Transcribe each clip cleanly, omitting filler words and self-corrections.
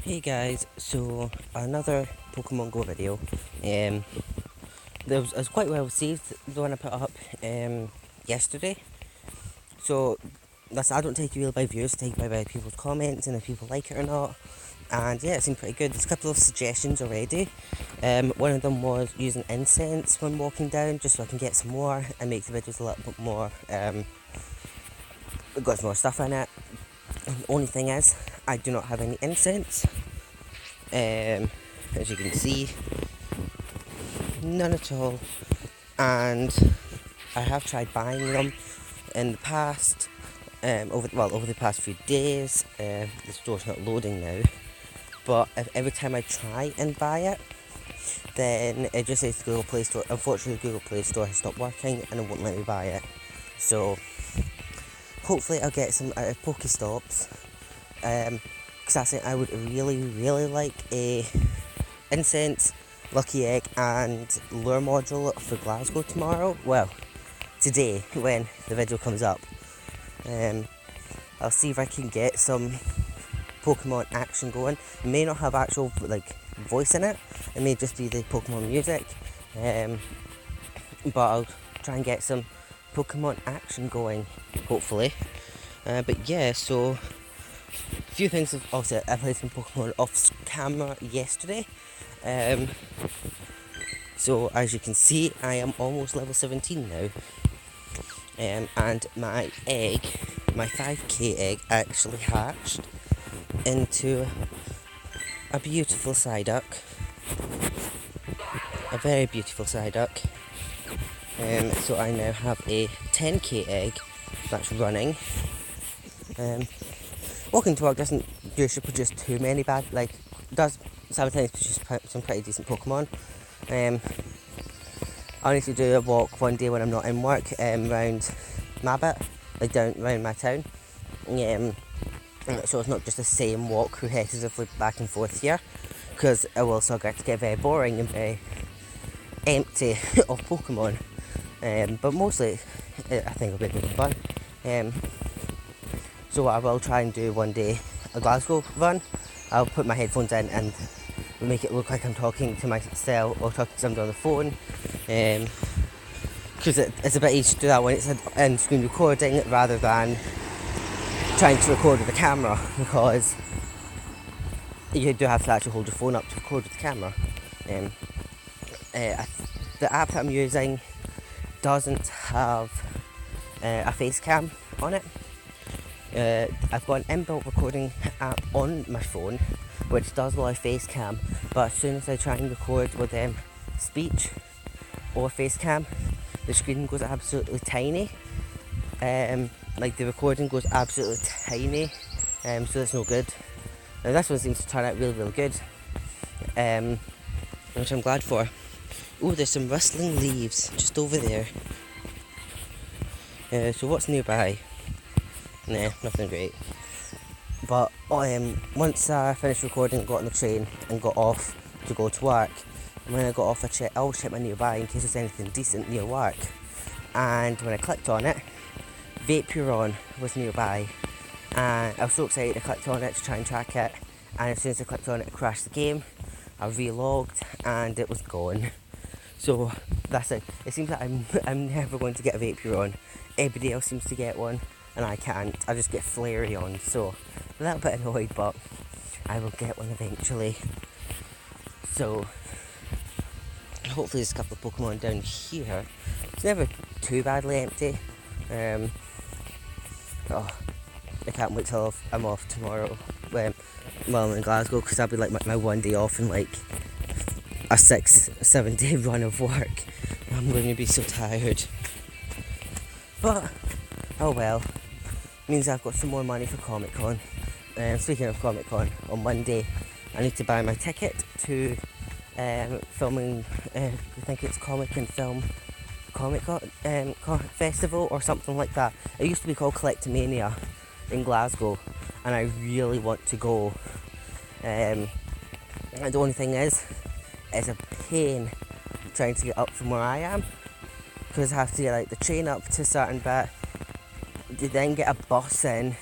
Hey guys, so another Pokemon Go video. It was quite well received, the one I put up yesterday. So I don't take it really by views, I take it by people's comments and if people like it or not. And yeah, it seemed pretty good. There's a couple of suggestions already. One of them was using incense when walking down, just so I can get some more and make the videos a little bit more. Got some more stuff in it. The only thing is, I do not have any incense. As you can see, none at all. And I have tried buying them in the past. Over the past few days. The store's not loading now. But every time I try and buy it, then it just says Google Play Store. Unfortunately, the Google Play Store has stopped working and it won't let me buy it. So hopefully I'll get some out of Pokestops. Because I would really like a incense, lucky egg and lure module for Glasgow tomorrow. Well, today when the video comes up. I'll see if I can get some Pokemon action going. It may not have actual voice in it. It may just be the Pokemon music. But I'll try and get some Pokemon action going, hopefully. But yeah, so a few things. Also, I played some Pokemon off camera yesterday. So as you can see, I am almost level 17 now. And my 5k egg actually hatched into a beautiful Psyduck. A very beautiful Psyduck. So I now have a 10k egg that's running. Walking to work doesn't usually produce too many bad, does sometimes produce some pretty decent Pokemon. I need to do a walk one day when I'm not in work, around Mabbit, down around my town. So it's not just the same walk repetitively back and forth here, because it will also get to get very boring and very empty of Pokemon. But mostly, I think it'll be good fun. So what I will try and do one day, a Glasgow run. I'll put my headphones in and make it look like I'm talking to myself or talking to somebody on the phone. Because it's a bit easier to do that when it's in screen recording rather than trying to record with the camera, because you do have to actually hold your phone up to record with the camera. The app that I'm using doesn't have a face cam on it. I've got an inbuilt recording app on my phone which does allow face cam, but as soon as I try and record with speech or face cam, the screen goes absolutely tiny. The recording goes absolutely tiny, so it's no good. Now this one seems to turn out really good, which I'm glad for. Oh, there's some rustling leaves just over there. So what's nearby? Nah, nothing great. But once I finished recording, got on the train and got off to go to work. And when I got off, I always check my nearby in case there's anything decent near work. And when I clicked on it, Vaporeon was nearby. And I was so excited, I clicked on it to try and track it. And as soon as I clicked on it, it crashed the game. I relogged and it was gone. So that's it. It seems like I'm never going to get a Vaporeon. Everybody else seems to get one, and I can't. I just get Flareon, so a little bit annoyed, but I will get one eventually. So hopefully there's a couple of Pokemon down here. It's never too badly empty. I can't wait till I'm off tomorrow. I'm in Glasgow, because that'll be my one day off in a 6-7 day run of work. I'm going to be so tired. But oh well. Means I've got some more money for Comic Con. Speaking of Comic Con, on Monday I need to buy my ticket to filming. I think it's Comic and Film Comic Con Festival or something like that. It used to be called Collectomania in Glasgow, and I really want to go. And the only thing is, it's a pain trying to get up from where I am, because I have to get the train up to a certain bit. You then get a bus in,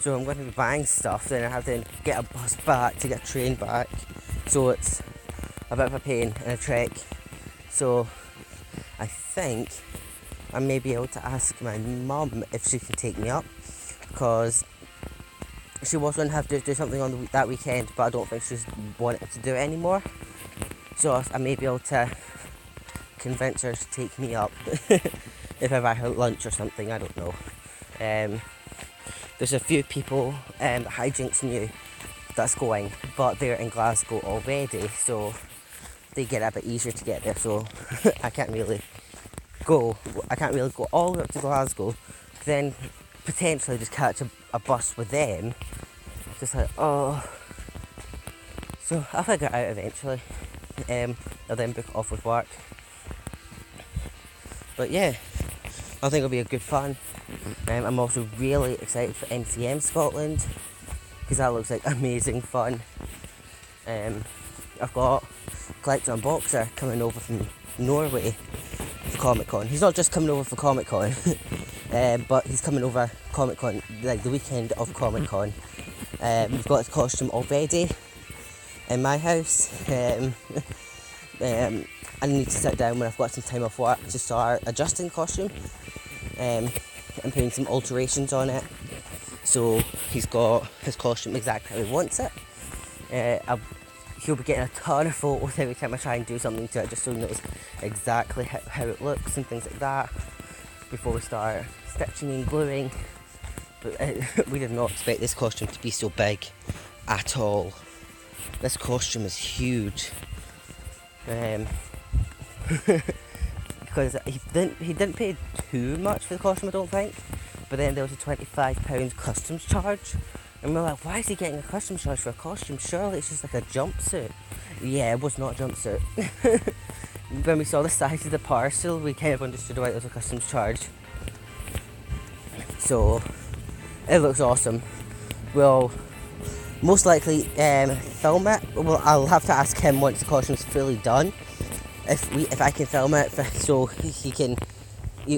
So I'm going to be buying stuff, then I have to get a bus back to get a train back. So it's a bit of a pain and a trek. So I think I may be able to ask my mum if she can take me up, because she was going to have to do something on that weekend, but I don't think she's wanting to do it anymore. So I may be able to convince her to take me up if I buy her lunch or something, I don't know. There's a few people Hijinks knew that's going, but they're in Glasgow already, so they get it a bit easier to get there, so I can't really go all the way up to Glasgow, then potentially just catch a bus with them. Just like, oh. So I'll figure it out eventually. I'll then book it off with work. But yeah, I think it'll be a good fun. I'm also really excited for MCM Scotland, because that looks like amazing fun. I've got Collector Unboxer coming over from Norway for Comic Con. He's not just coming over for Comic Con, but he's coming over Comic Con, like the weekend of Comic Con. We've got his costume already in my house. I need to sit down when I've got some time off work to start adjusting the costume and putting some alterations on it, so he's got his costume exactly how he wants it. He'll be getting a ton of photos every time I try and do something to it, just so he knows exactly how it looks and things like that before we start stitching and gluing. But we did not expect this costume to be so big at all. This costume is huge. Because he didn't pay too much for the costume, I don't think, but then there was a £25 customs charge, and we're like, why is he getting a customs charge for a costume? Surely it's just like a jumpsuit. Yeah, it was not a jumpsuit. When we saw the size of the parcel, we kind of understood why it was a customs charge. So it looks awesome. We'll most likely film it. Well, I'll have to ask him once the costume's fully done if I can film it, so he can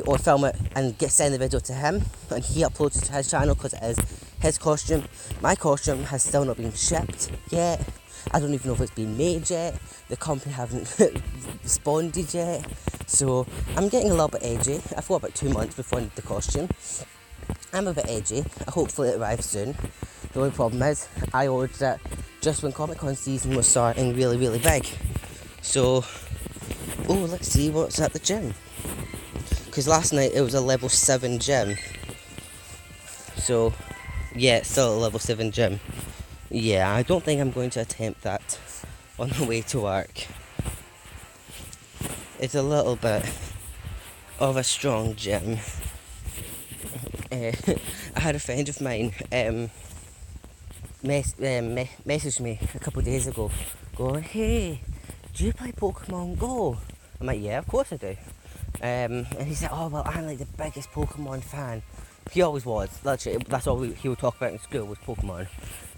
or film it and send the video to him, and he uploads it to his channel, because it is his costume. My costume has still not been shipped yet. I don't even know if it's been made yet. The company haven't responded yet, so I'm getting a little bit edgy. I've got about 2 months before I need the costume. I'm a bit edgy. Hopefully it arrives soon. The only problem is I ordered it just when Comic Con season was starting really, really big. So, let's see what's at the gym. Because last night it was a level 7 gym. So, yeah, it's still a level 7 gym. Yeah, I don't think I'm going to attempt that on the way to work. It's a little bit of a strong gym. I had a friend of mine messaged me a couple of days ago going, hey, do you play Pokemon Go? I'm like, yeah, of course I do. And he said, oh, well, I'm like the biggest Pokemon fan. He always was. That's all he would talk about in school was Pokemon.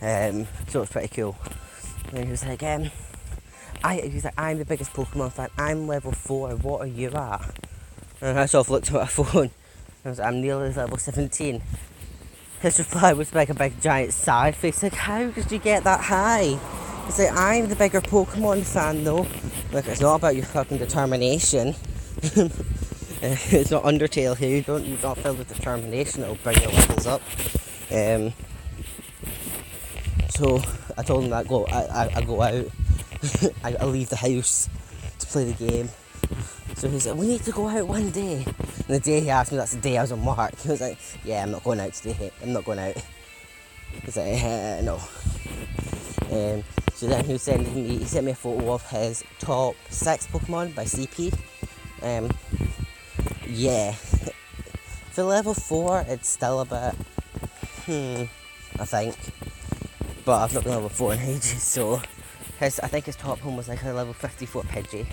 So it was pretty cool. And he was like, I'm the biggest Pokemon fan. I'm level 4. What are you at? And I sort of looked at my phone. I was like, I'm nearly level 17. His reply was like a big giant sigh face. Like, how did you get that high? He's like, I'm the bigger Pokemon fan though. Like, it's not about your fucking determination. It's not Undertale here. You're not filled with determination. It'll bring your levels up. So I told him that I go out. I leave the house to play the game. So he said, we need to go out one day. And the day he asked me, that's the day I was on work. I was like, yeah, I'm not going out today. I'm not going out. He's like, no. So then he sent me a photo of his top 6 Pokemon by CP. Yeah. For level 4, it's still a bit, I think. But I've not been level 4 in ages, so I think his top one was like a level 54 Pidgey.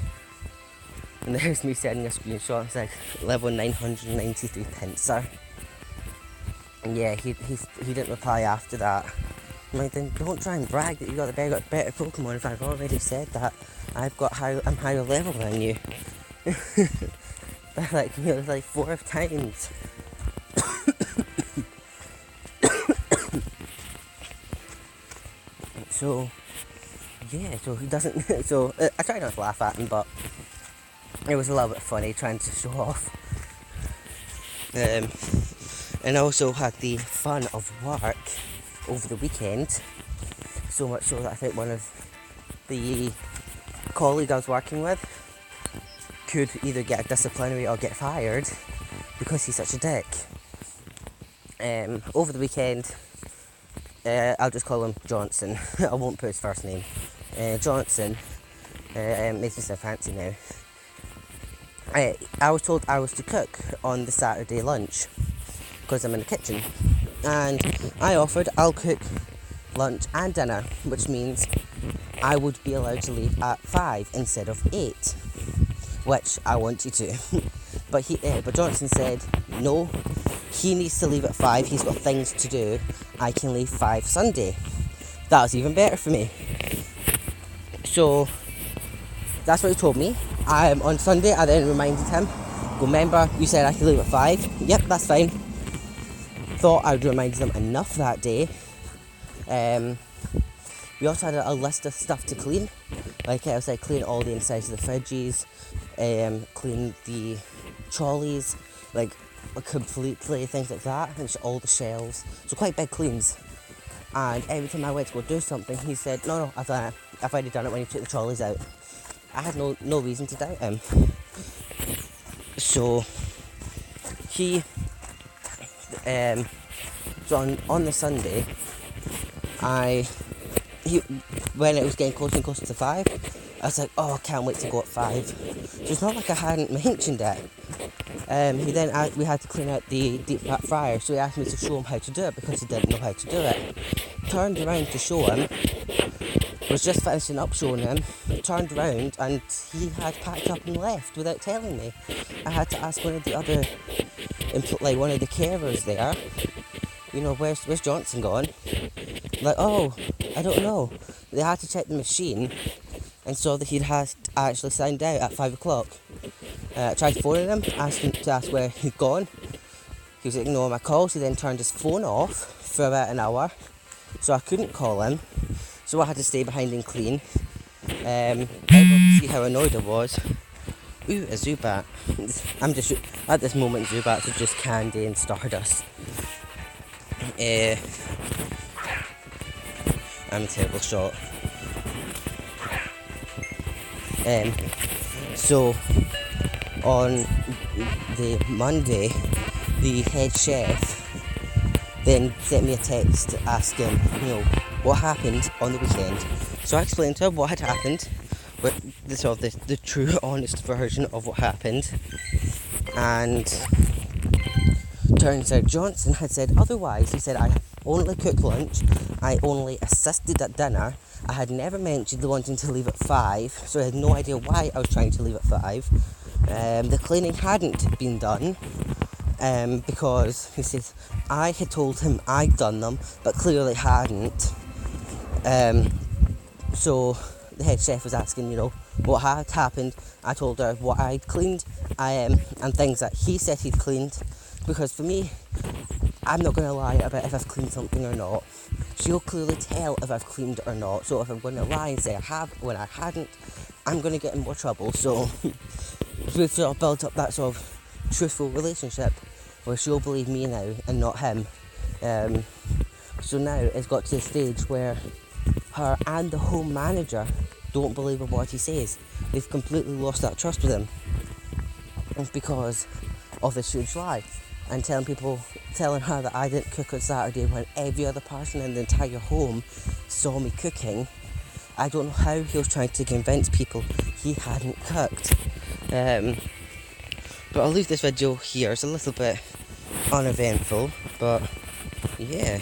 And there's me sending a screenshot. It's like level 993 Pinsir. And yeah, he didn't reply after that. I'm like, then don't try and brag that you got the better Pokemon if I've already said that. I'm higher level than you. Like, like 4 times. So yeah, so he doesn't. So I try not to laugh at him, but it was a little bit funny trying to show off. And I also had the fun of work over the weekend. So much so that I think one of the colleagues I was working with could either get a disciplinary or get fired because he's such a dick. Over the weekend, I'll just call him Johnson. I won't put his first name. Johnson makes me sound fancy now. I was told I was to cook on the Saturday lunch because I'm in the kitchen, and I offered I'll cook lunch and dinner, which means I would be allowed to leave at 5 instead of 8, which I want you to. But Johnson said no, he needs to leave at 5, he's got things to do, I can leave 5 Sunday. That was even better for me. So that's what he told me. On Sunday I then reminded him, remember you said I could leave at 5? Yep, that's fine. Thought I would remind him enough that day. We also had a list of stuff to clean. Like I was like, clean all the insides of the fridges, clean the trolleys, like completely, things like that, and all the shelves. So quite big cleans. And every time I went to go do something, he said, no, I've done it. I've already done it when you took the trolleys out. I had no reason to doubt him. So he so on the Sunday, when it was getting closer and closer to 5, I was like, oh, I can't wait to go at 5. So it's not like I hadn't mentioned it. We had to clean out the deep fat fryer, so he asked me to show him how to do it because he didn't know how to do it. Turned around to show him, was just finishing up showing him, turned around and he had packed up and left without telling me. I had to ask one of the other, one of the carers there, where's Johnson gone? Like, oh, I don't know. They had to check the machine and saw that he'd actually signed out at 5 o'clock. I tried phoning him, asked where he'd gone. He was ignoring my calls. He then turned his phone off for about an hour, so I couldn't call him. So I had to stay behind and clean. Everyone could see how annoyed I was. Ooh, a Zubat. I'm just, at this moment, Zubats are just candy and stardust. I'm a terrible shot. So on the Monday, the head chef then sent me a text asking, what happened on the weekend. So I explained to him what had happened, but the true, honest version of what happened. And turns out Johnson had said otherwise. He said, I only cooked lunch, I only assisted at dinner, I had never mentioned the wanting to leave at 5, so I had no idea why I was trying to leave at 5. The cleaning hadn't been done, because he said I had told him I'd done them, but clearly hadn't. So the head chef was asking, what had happened. I told her what I'd cleaned, and things that he said he'd cleaned, because for me, I'm not going to lie about if I've cleaned something or not. She'll clearly tell if I've cleaned it or not. So if I'm going to lie and say I have when I hadn't, I'm going to get in more trouble. So we've sort of built up that sort of truthful relationship where she'll believe me now and not him. So now it's got to the stage where her and the home manager don't believe a word he says. They've completely lost that trust with him. It's because of this huge lie. And telling her that I didn't cook on Saturday when every other person in the entire home saw me cooking. I don't know how he was trying to convince people he hadn't cooked. But I'll leave this video here. It's a little bit uneventful, but yeah.